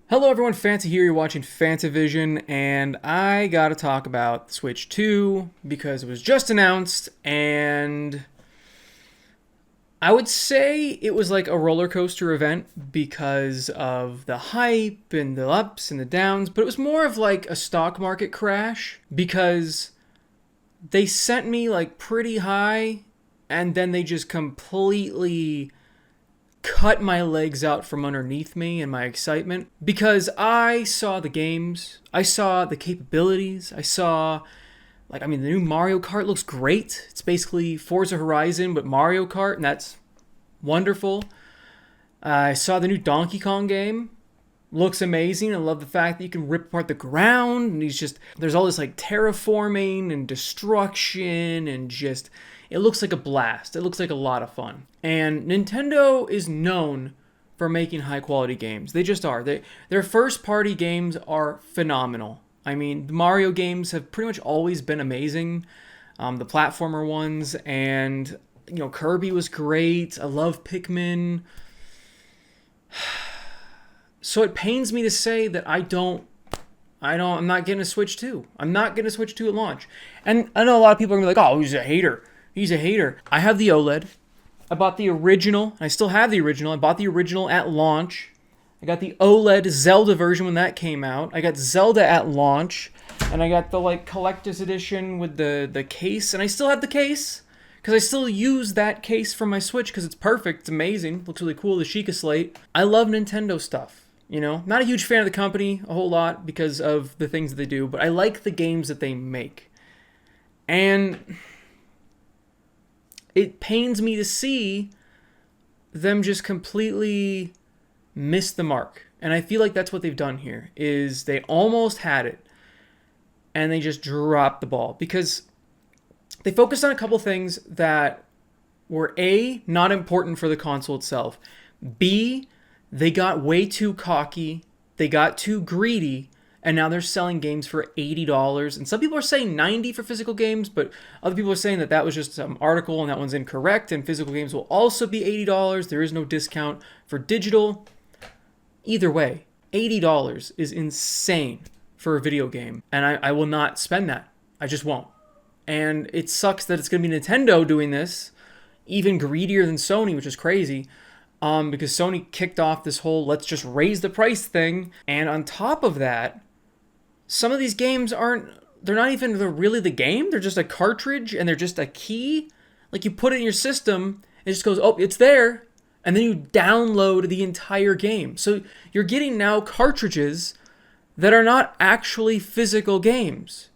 Hello everyone, Fanta here, you're watching FANTAVISION, and I gotta talk about the Switch 2 because it was just announced, and I would say it was like a roller coaster event because of the hype and the ups and the downs, but it was more of like a stock market crash because they sent me like pretty high and then they just completely cut my legs out from underneath me in my excitement because I saw the games, I saw the capabilities, I saw, the new Mario Kart looks great. It's basically Forza Horizon, but Mario Kart, and that's wonderful. I saw the new Donkey Kong game. Looks amazing. I love the fact that you can rip apart the ground, and there's all this like terraforming and destruction, and just, it looks like a blast. It looks like a lot of fun. And Nintendo is known for making high quality games. They just are. Their first party games are phenomenal. I mean, the Mario games have pretty much always been amazing. The platformer ones, and Kirby was great. I love Pikmin. So it pains me to say that I'm not getting a Switch 2. I'm not getting a Switch 2 at launch. And I know a lot of people are going to be like, oh, he's a hater. He's a hater. I have the OLED. I bought the original. I still have the original. I bought the original at launch. I got the OLED Zelda version when that came out. I got Zelda at launch. And I got the collector's edition with the case. And I still have the case because I still use that case for my Switch because it's perfect. It's amazing. Looks really cool. The Sheikah Slate. I love Nintendo stuff. Not a huge fan of the company a whole lot because of the things that they do, but I like the games that they make. And it pains me to see them just completely miss the mark. And I feel like that's what they've done here, is they almost had it and they just dropped the ball because they focused on a couple things that were A, not important for the console itself, B, they got way too cocky, they got too greedy, and now they're selling games for $80. And some people are saying $90 for physical games, but other people are saying that was just some article and that one's incorrect, and physical games will also be $80. There is no discount for digital. Either way, $80 is insane for a video game, and I will not spend that. I just won't. And it sucks that it's going to be Nintendo doing this, even greedier than Sony, which is crazy. Because Sony kicked off this whole let's just raise the price thing. And on top of that, some of these games they're not even really the game. They're just a cartridge and they're just a key. Like you put it in your system, it just goes, oh, it's there. And then you download the entire game. So you're getting now cartridges that are not actually physical games.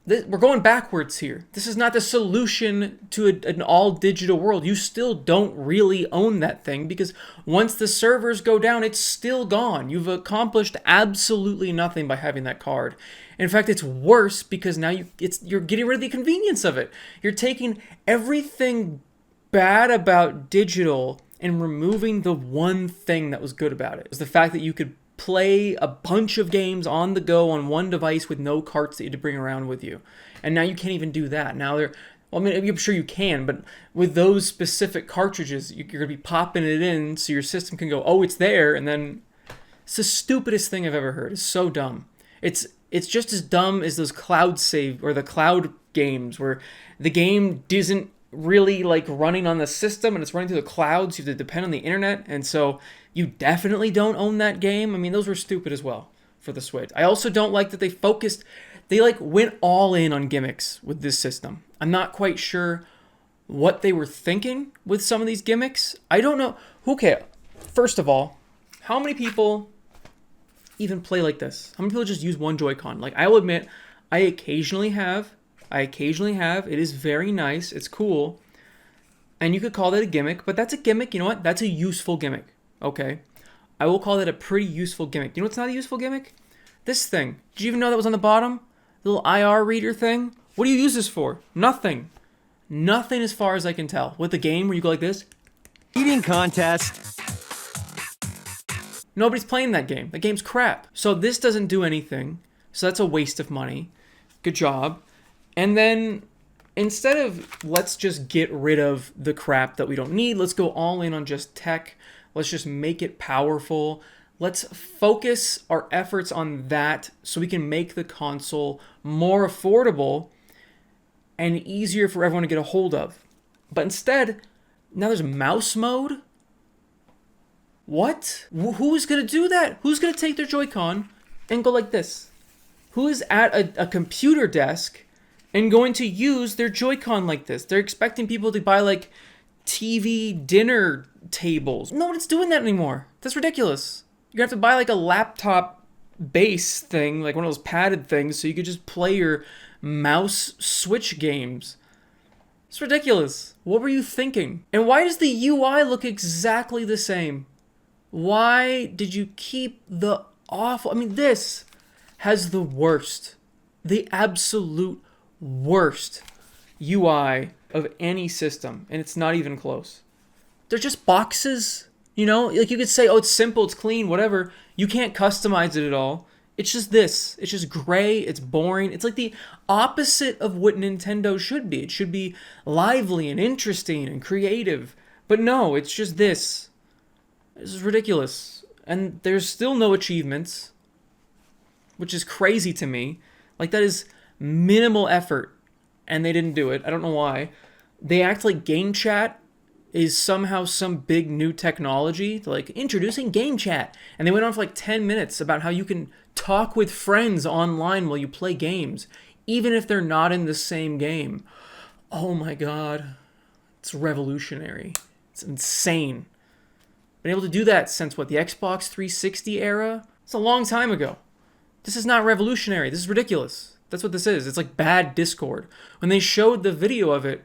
We're going backwards here. This is not the solution to an all-digital world. You still don't really own that thing because once the servers go down, it's still gone. You've accomplished absolutely nothing by having that card. In fact, it's worse because now you're getting rid of the convenience of it. You're taking everything bad about digital and removing the one thing that was good about it. It was the fact that you could play a bunch of games on the go on one device with no carts that you had to bring around with you. And now you can't even do that. Now I'm sure you can, but with those specific cartridges, you're going to be popping it in so your system can go, oh, it's there, and then it's the stupidest thing I've ever heard. It's so dumb. It's just as dumb as those cloud save or the cloud games where the game isn't really running on the system and it's running through the clouds. You have to depend on the internet, and so you definitely don't own that game. I mean, those were stupid as well for the Switch. I also don't like that they went all in on gimmicks with this system. I'm not quite sure what they were thinking with some of these gimmicks. I don't know. Okay, first of all, how many people even play like this? How many people just use one Joy-Con? I will admit, I occasionally have. It is very nice. It's cool. And you could call that a gimmick, but that's a gimmick. You know what? That's a useful gimmick. Okay. I will call that a pretty useful gimmick. You know what's not a useful gimmick? This thing. Did you even know that was on the bottom? The little IR reader thing? What do you use this for? Nothing. Nothing as far as I can tell. With the game where you go like this. Eating contest. Nobody's playing that game. That game's crap. So this doesn't do anything. So that's a waste of money. Good job. And then instead of let's just get rid of the crap that we don't need, let's go all in on just tech. Let's just make it powerful. Let's focus our efforts on that so we can make the console more affordable and easier for everyone to get a hold of. But instead, now there's mouse mode? What? Who's going to do that? Who's going to take their Joy-Con and go like this? Who is at a computer desk and going to use their Joy-Con like this? They're expecting people to buy like TV dinner tables. No one's doing that anymore. That's ridiculous. You're going to have to buy like a laptop base thing, like one of those padded things, so you could just play your mouse switch games. It's ridiculous. What were you thinking? And why does the UI look exactly the same? Why did you keep the awful... I mean, this has the worst, the absolute worst UI of any system, and it's not even close. They're just boxes, you know? Like, you could say, oh, it's simple, it's clean, whatever. You can't customize it at all. It's just this. It's just gray, it's boring. It's like the opposite of what Nintendo should be. It should be lively and interesting and creative. But no, it's just this. This is ridiculous. And there's still no achievements, which is crazy to me. Like, that is minimal effort, and they didn't do it. I don't know why. They act like game chat is somehow some big new technology, like introducing game chat. And they went on for like 10 minutes about how you can talk with friends online while you play games, even if they're not in the same game. Oh my God. It's revolutionary. It's insane. Been able to do that since what, the Xbox 360 era? It's a long time ago. This is not revolutionary. This is ridiculous. That's what this is. It's like bad Discord. When they showed the video of it,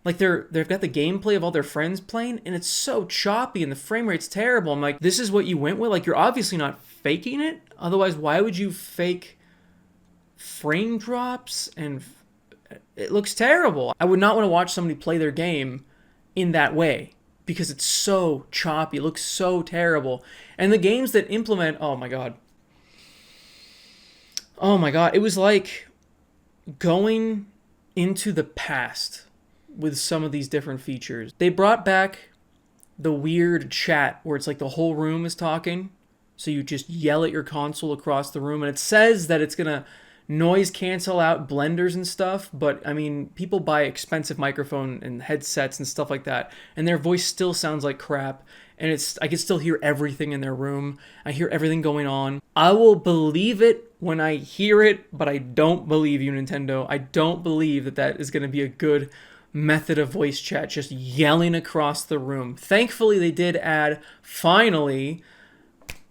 like they've got the gameplay of all their friends playing, and it's so choppy and the frame rate's terrible. I'm like, this is what you went with? Like, you're obviously not faking it. Otherwise, why would you fake frame drops? And it looks terrible. I would not want to watch somebody play their game in that way because it's so choppy. It looks so terrible. And the games that implement, oh my God. Oh my God. It was like going into the past with some of these different features. They brought back the weird chat where it's like the whole room is talking. So you just yell at your console across the room, and it says that it's gonna noise cancel out blenders and stuff, but I mean, people buy expensive microphone and headsets and stuff like that, and their voice still sounds like crap, and I can still hear everything in their room. I hear everything going on. I will believe it when I hear it, but I don't believe you, Nintendo. I don't believe that that is gonna be a good method of voice chat, just yelling across the room. Thankfully, they did add, finally,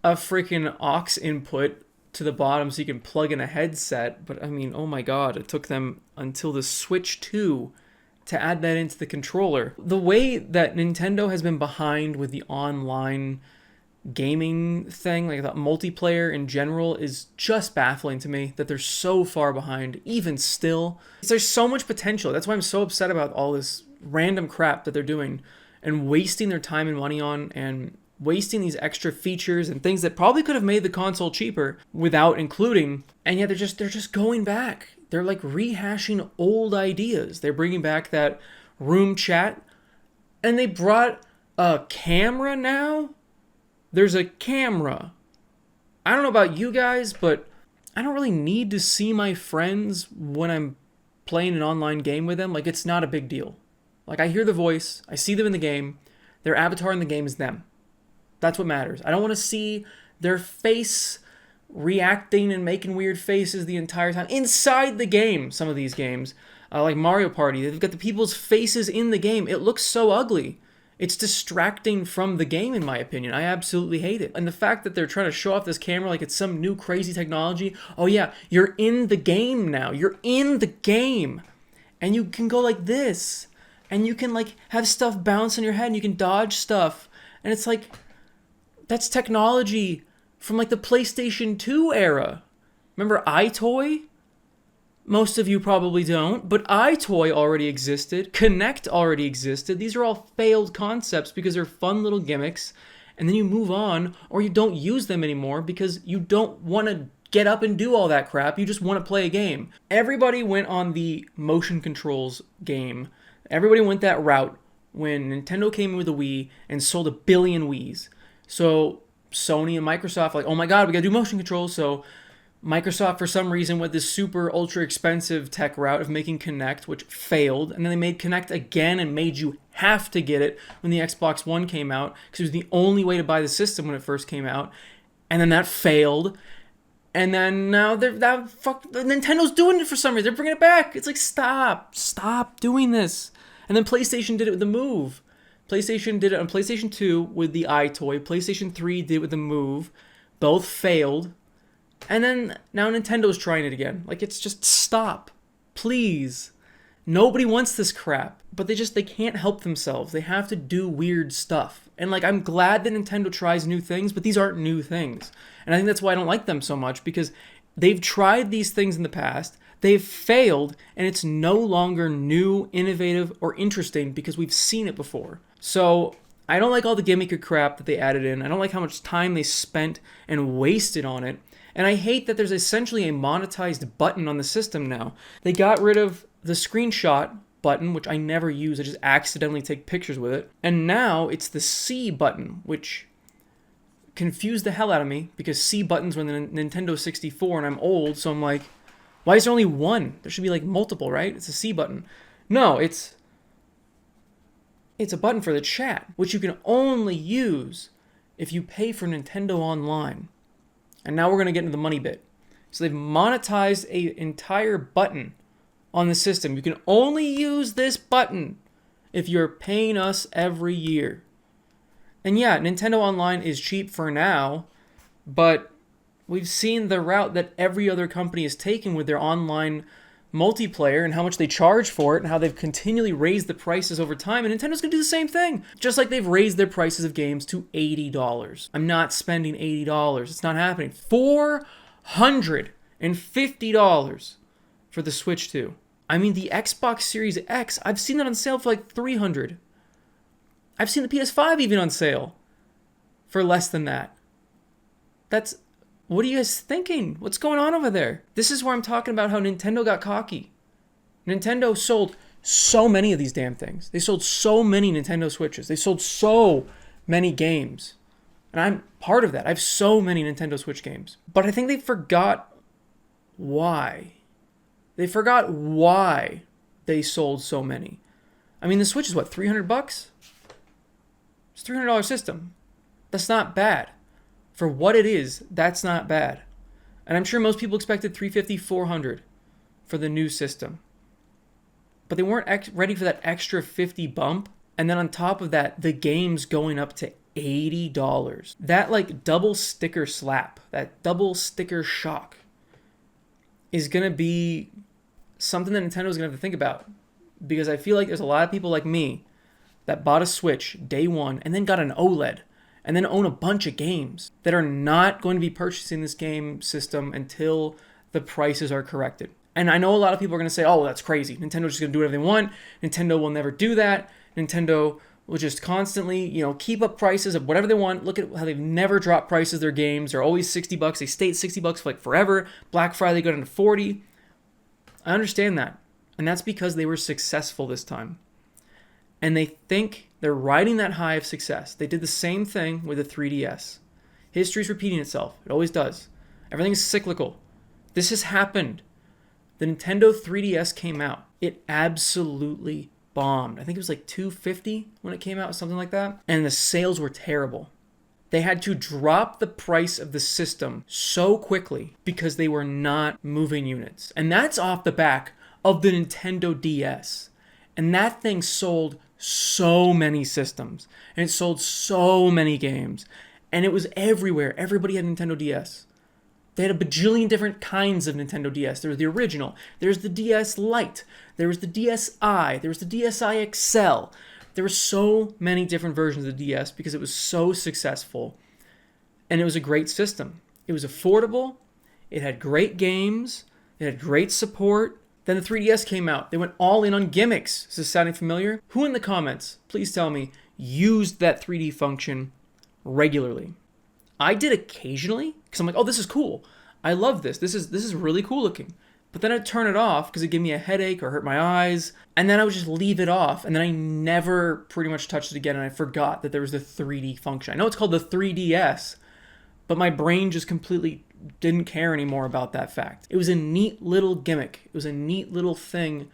a freaking aux input to the bottom so you can plug in a headset. But I mean, oh my God, it took them until the Switch 2 to add that into the controller. The way that Nintendo has been behind with the online gaming thing, like the multiplayer in general, is just baffling to me that they're so far behind, even still. There's so much potential. That's why I'm so upset about all this random crap that they're doing and wasting their time and money on, and wasting these extra features and things that probably could have made the console cheaper without including. And yet they're just going back. They're like rehashing old ideas. They're bringing back that room chat, and they brought a camera now. There's a camera. I don't know about you guys, but I don't really need to see my friends when I'm playing an online game with them. Like, it's not a big deal. Like, I hear the voice, I see them in the game, their avatar in the game is them. That's what matters. I don't want to see their face reacting and making weird faces the entire time inside the game. Some of these games, like Mario Party, they've got the people's faces in the game. It looks so ugly. It's distracting from the game, in my opinion. I absolutely hate it. And the fact that they're trying to show off this camera like it's some new crazy technology. Oh yeah, you're in the game now. You're in the game. And you can go like this. And you can like have stuff bounce on your head, and you can dodge stuff. And it's like, that's technology from like the PlayStation 2 era. Remember iToy? Most of you probably don't, but iToy already existed. Kinect already existed. These are all failed concepts because they're fun little gimmicks, and then you move on, or you don't use them anymore because you don't want to get up and do all that crap. You just want to play a game. Everybody went on the motion controls game. Everybody went that route when Nintendo came in with the Wii and sold 1 billion Wiis. So Sony and Microsoft were like, oh my god, we gotta do motion controls. So Microsoft, for some reason, went this super ultra expensive tech route of making Kinect, which failed. And then they made Kinect again and made you have to get it when the Xbox One came out, because it was the only way to buy the system when it first came out. And then that failed. And then now Nintendo's doing it for some reason. They're bringing it back. It's like, stop doing this. And then PlayStation did it with the Move. PlayStation did it on PlayStation 2 with the iToy. PlayStation 3 did it with the Move. Both failed. And then now Nintendo's trying it again. Like, it's just, stop. Please. Nobody wants this crap. But they can't help themselves. They have to do weird stuff. And like, I'm glad that Nintendo tries new things, but these aren't new things. And I think that's why I don't like them so much, because they've tried these things in the past. They've failed, and it's no longer new, innovative, or interesting because we've seen it before. So I don't like all the gimmicky crap that they added in. I don't like how much time they spent and wasted on it. And I hate that there's essentially a monetized button on the system now. They got rid of the screenshot button, which I never use. I just accidentally take pictures with it. And now it's the C button, which confused the hell out of me, because C buttons were in the Nintendo 64 and I'm old, so I'm like, why is there only one? There should be like multiple, right? It's a C button. No, it's a button for the chat, which you can only use if you pay for Nintendo Online. And now we're going to get into the money bit. So they've monetized an entire button on the system. You can only use this button if you're paying us every year. And yeah, Nintendo Online is cheap for now, but we've seen the route that every other company is taking with their online multiplayer and how much they charge for it and how they've continually raised the prices over time. And Nintendo's going to do the same thing. Just like they've raised their prices of games to $80. I'm not spending $80. It's not happening. $450 for the Switch 2. I mean, the Xbox Series X, I've seen that on sale for like $300. I've seen the PS5 even on sale for less than that. What are you guys thinking? What's going on over there? This is where I'm talking about how Nintendo got cocky. Nintendo sold so many of these damn things. They sold so many Nintendo Switches. They sold so many games. And I'm part of that. I have so many Nintendo Switch games. But I think they forgot why. They forgot why they sold so many. I mean, the Switch is what, $300? It's a $300 system. That's not bad. For what it is, that's not bad. And I'm sure most people expected $350, $400 for the new system. But they weren't ready for that extra $50 bump. And then on top of that, the game's going up to $80. That like double sticker slap, that double sticker shock is going to be something that Nintendo's going to have to think about. Because I feel like there's a lot of people like me that bought a Switch day one and then got an OLED and then own a bunch of games that are not going to be purchasing this game system until the prices are corrected. And I know a lot of people are going to say, oh, that's crazy. Nintendo's just going to do whatever they want. Nintendo will never do that. Nintendo will just constantly, keep up prices of whatever they want. Look at how they've never dropped prices of their games. They're always $60. They stay at $60 for like forever. Black Friday, they go down to $40. I understand that. And that's because they were successful this time. And they think they're riding that high of success. They did the same thing with the 3DS. History's repeating itself. It always does. Everything's cyclical. This has happened. The Nintendo 3DS came out. It absolutely bombed. I think it was like $250 when it came out, something like that. And the sales were terrible. They had to drop the price of the system so quickly because they were not moving units. And that's off the back of the Nintendo DS. And that thing sold so many systems. And it sold so many games. And it was everywhere. Everybody had Nintendo DS. They had a bajillion different kinds of Nintendo DS. There was the original. There's the DS Lite. There was the DSi. There was the DSi XL. There were so many different versions of the DS because it was so successful. And it was a great system. It was affordable. It had great games. It had great support. Then the 3DS came out. They went all in on gimmicks. Is this sounding familiar? Who in the comments, please tell me, used that 3D function regularly? I did occasionally, because I'm like, oh, this is cool. I love this. This is really cool looking. but then I'd turn it off because it gave me a headache or hurt my eyes, and then I would just leave it off, and then I never pretty much touched it again, and I forgot that there was the 3D function. I know it's called the 3DS, but my brain just completely didn't care anymore about that fact. It was a neat little gimmick. It was a neat little thing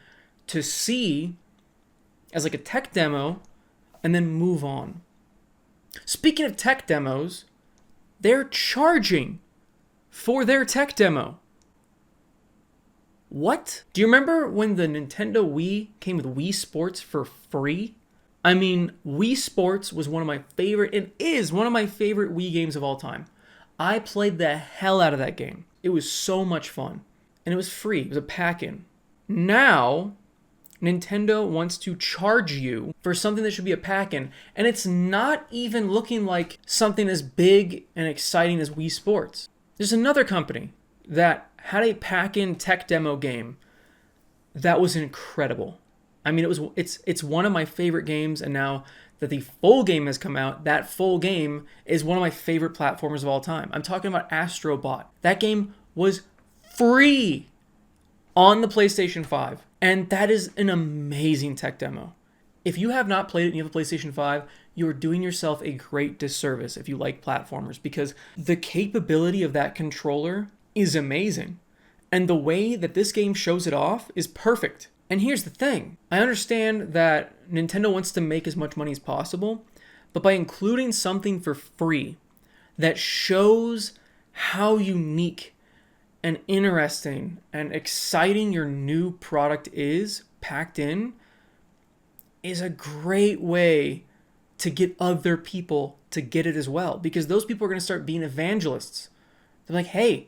to see as like a tech demo and then move on. Speaking of tech demos, they're charging for their tech demo. What? Do you remember when the Nintendo Wii came with Wii Sports for free? I mean, Wii Sports was one of my favorite, and is one of my favorite Wii games of all time. I played the hell out of that game. It was so much fun. And it was free. It was a pack-in. Now, Nintendo wants to charge you for something that should be a pack-in, and it's not even looking like something as big and exciting as Wii Sports. There's another company that had a pack-in tech demo game that was incredible. I mean, it's one of my favorite games, and now that the full game has come out, that full game is one of my favorite platformers of all time. I'm talking about Astro Bot. That game was free on the PlayStation 5, and that is an amazing tech demo. If you have not played it and you have a PlayStation 5, you are doing yourself a great disservice if you like platformers, because the capability of that controller is amazing. And the way that this game shows it off is perfect. And here's the thing. I understand that Nintendo wants to make as much money as possible, but by including something for free that shows how unique and interesting and exciting your new product is packed in, is a great way to get other people to get it as well. Because those people are going to start being evangelists. They're like, hey,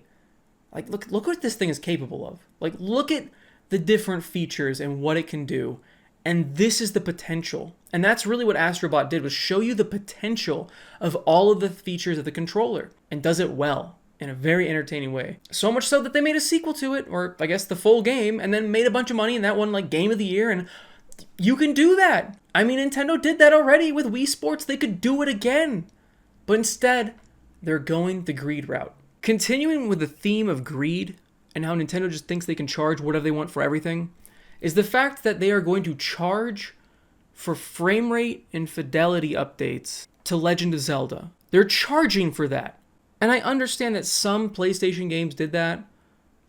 like look what this thing is capable of. Like, look at the different features and what it can do. And this is the potential. And that's really what Astrobot did, was show you the potential of all of the features of the controller, and does it well in a very entertaining way. So much so that they made a sequel to it, or I guess the full game, and then made a bunch of money, and that won like Game of the Year. And you can do that. I mean, Nintendo did that already with Wii Sports. They could do it again. But instead, they're going the greed route. Continuing with the theme of greed and how Nintendo just thinks they can charge whatever they want for everything, is the fact that they are going to charge for frame rate and fidelity updates to Legend of Zelda. They're charging for that. And I understand that some PlayStation games did that.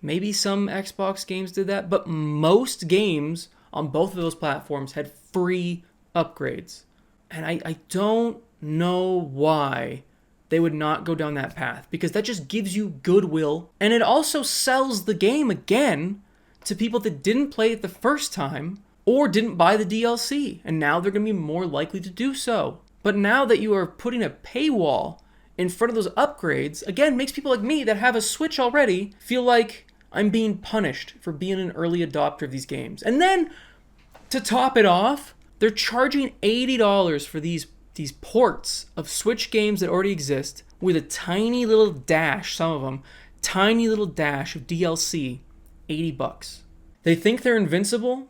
Maybe some Xbox games did that. But most games on both of those platforms had free upgrades. And I don't know why they would not go down that path, because that just gives you goodwill, and it also sells the game again to people that didn't play it the first time or didn't buy the DLC, and now they're going to be more likely to do so. But now that you are putting a paywall in front of those upgrades, again, makes people like me that have a Switch already feel like I'm being punished for being an early adopter of these games. And then, to top it off, they're charging $80 for these ports of Switch games that already exist, with a tiny little dash, some of them, tiny little dash of DLC, $80. They think they're invincible,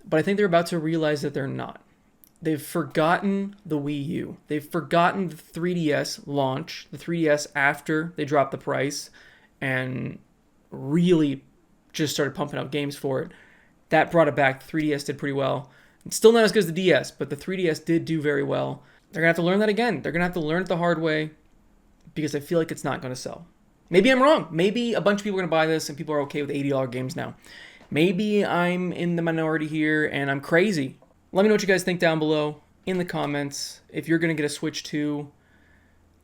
but I think they're about to realize that they're not. They've forgotten the Wii U. They've forgotten the 3DS launch, the 3DS after they dropped the price and really just started pumping out games for it. That brought it back. The 3DS did pretty well. It's still not as good as the DS, but the 3DS did do very well. They're going to have to learn that again. They're going to have to learn it the hard way, because I feel like it's not going to sell. Maybe I'm wrong. Maybe a bunch of people are going to buy this and people are okay with $80 games now. Maybe I'm in the minority here and I'm crazy. Let me know what you guys think down below in the comments. If you're going to get a Switch 2,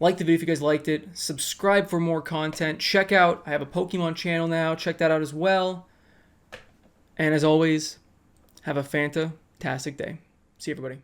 like the video if you guys liked it. Subscribe for more content. Check out, I have a Pokemon channel now. Check that out as well. And as always, have a fantastic day. See you, everybody.